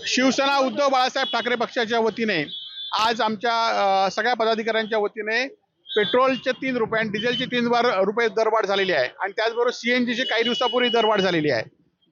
शिवसेना उद्धव बाळासाहेब ठाकरे पक्षाच्या वतीने आज आमच्या सगळ्या पदाधिकाऱ्यांच्या वतीने पेट्रोलचे 3 रुपये आणि डिझेलचे 3 रुपये दरवाढ झालेली आहे आणि त्याचबरोबर सीएनजीची काही दिवसापूर्वी दरवाढ झालेली आहे,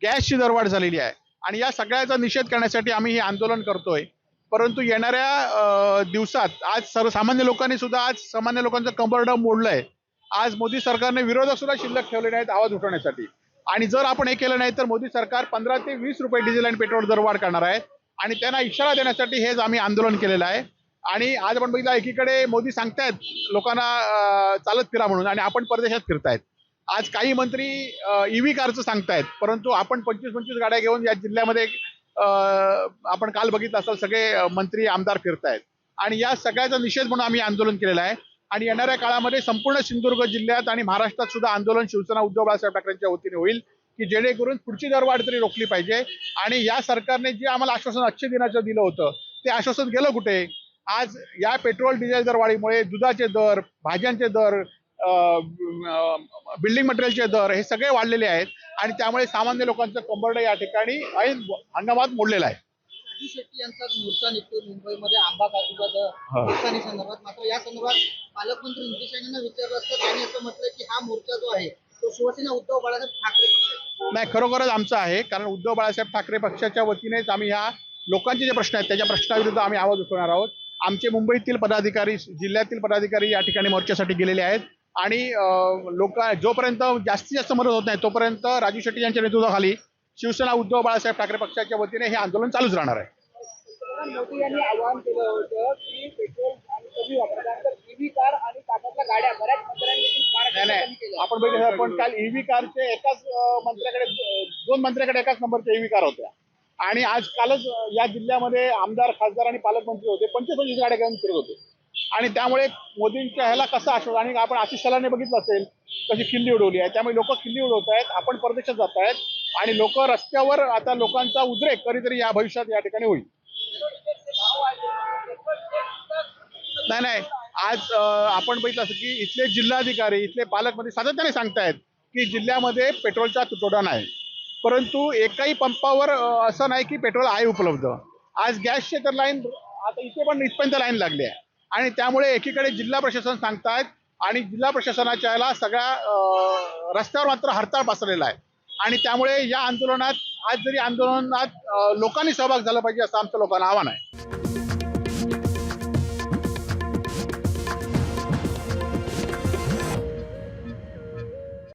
गॅसची दरवाढ झालेली आहे आणि या सगळ्याचा निषेध करण्यासाठी आम्ही हे आंदोलन करतोय. परंतु येणाऱ्या दिवसात आज सर्वसामान्य लोकांनी सुद्धा आज सामान्य लोकांचं कंबरडं मोडलंय. आज मोदी सरकारने विरोधक सुद्धा शिल्लक ठेवले नाहीत आवाज उठवण्यासाठी आणि जर आपण हे केलं नाही तर मोदी सरकार 15 ते 20 रुपये डिझेल आणि पेट्रोल दरवाढ करणार आहे आणि त्यांना इशारा देण्यासाठी हेच आम्ही आंदोलन केलेलं आहे. आणि आज आपण बघितलं एकीकडे मोदी सांगतायत लोकांना चालत फिरा म्हणून आणि आपण परदेशात फिरतायत. आज काही मंत्री ईव्ही कारचं सांगतायत, परंतु आपण 25-25 गाड्या घेऊन या जिल्ह्यामध्ये आपण काल बघितलं असाल सगळे मंत्री आमदार फिरतायत आणि या सगळ्याचा निषेध म्हणून आम्ही आंदोलन केलेलं आहे. आणि येणाऱ्या काळामध्ये संपूर्ण सिंधुदुर्ग जिल्ह्यात आणि महाराष्ट्रात सुद्धा आंदोलन शिवसेना उद्धव बाळासाहेब ठाकरेंच्या वतीने होईल की जेणेकरून पुढची दरवाढ तरी रोखली पाहिजे. आणि या सरकारने जे आम्हाला आश्वासन अच्छे दिनाचं दिलं होतं ते आश्वासन गेलं कुठे? आज या पेट्रोल डिझेल दरवाढीमुळे दुधाचे दर, भाज्यांचे दर, बिल्डिंग मटेरियलचे दर हे सगळे वाढलेले आहेत आणि त्यामुळे सामान्य लोकांचं कंबरडं या ठिकाणी ऐन हंगामात मोडलेलं आहे. राजू शेट्टी यांचा मोर्चा निघतो मुंबईमध्ये आंबा काजूच्या नुकसानी संदर्भात. मात्र या संदर्भात पालकमंत्री नितीश राणेंना विचारलं असतं त्यांनी असं म्हटलं की हा मोर्चा जो आहे तो शिवसेना उद्धव बाळासाहेब ठाकरे पक्षाचा नाही, खरोखरच आमचा आहे. कारण उद्धव बाळासाहेब ठाकरे पक्षाच्या वतीनेच आम्ही ह्या लोकांचे जे प्रश्न आहेत त्याच्या प्रश्नाविरुद्ध आम्ही आवाज उठवणार आहोत. आमचे मुंबईतील पदाधिकारी, जिल्ह्यातील पदाधिकारी या ठिकाणी मोर्चासाठी गेलेले आहेत आणि जोपर्यंत जास्तीत जास्त मदत होत नाही तोपर्यंत राजू शेट्टी यांच्या नेतृत्वाखाली शिवसेना उद्धव बाळासाहेब ठाकरे पक्षाच्या वतीने हे आंदोलन चालूच राहणार आहे. मोदी यांनी आवाहन केलं होतं की पेट्रोल आणि कमी वापरल्यानंतर ईव्ही कार आणि टाटाच्या गाड्या बऱ्याच मंत्र्यांनी नाही, आपण बघितलं आपण काल ईव्ही कारचे एकाच मंत्र्याकडे 2 मंत्र्याकडे एकाच नंबरच्या ईव्ही कार होत्या आणि आज कालच या जिल्ह्यामध्ये आमदार, खासदार आणि पालकमंत्री होते, 25-25 गाड्या घेऊन फिरत होते आणि त्यामुळे मोदींच्या ह्याला कसं आश्वासन. आणि आपण आशिष शेलारने बघितलं असेल कशी खिल्ली उडवली आहे, त्यामुळे लोक खिल्ली उडवत आहेत, आपण परदेशात जात आहेत आणि लोक रस्त्यावर आता लोकांचा उद्रेक कधीतरी या भविष्यात या ठिकाणी होईल. नाही, आज आपण बघितलं असं की इथले जिल्हाधिकारी, इथले पालकमंत्री सातत्याने सांगतायत की जिल्ह्यामध्ये पेट्रोलचा तुटवडा नाही, परंतु एकाही पंपावर असं नाही की पेट्रोल आहे उपलब्ध. आज गॅसचे तर लाईन आता इथे पण इथपर्यंत लाईन लागली आहे आणि त्यामुळे एकीकडे जिल्हा प्रशासन सांगतायत आणि जिल्हा प्रशासनाच्या याला सगळ्या रस्त्यावर मात्र हरताळ पसरलेला आहे आणि त्यामुळे या आंदोलनात आज जरी आंदोलनात लोकांनी सहभाग झाला पाहिजे असं आमचं लोकांना आव्हान आहे.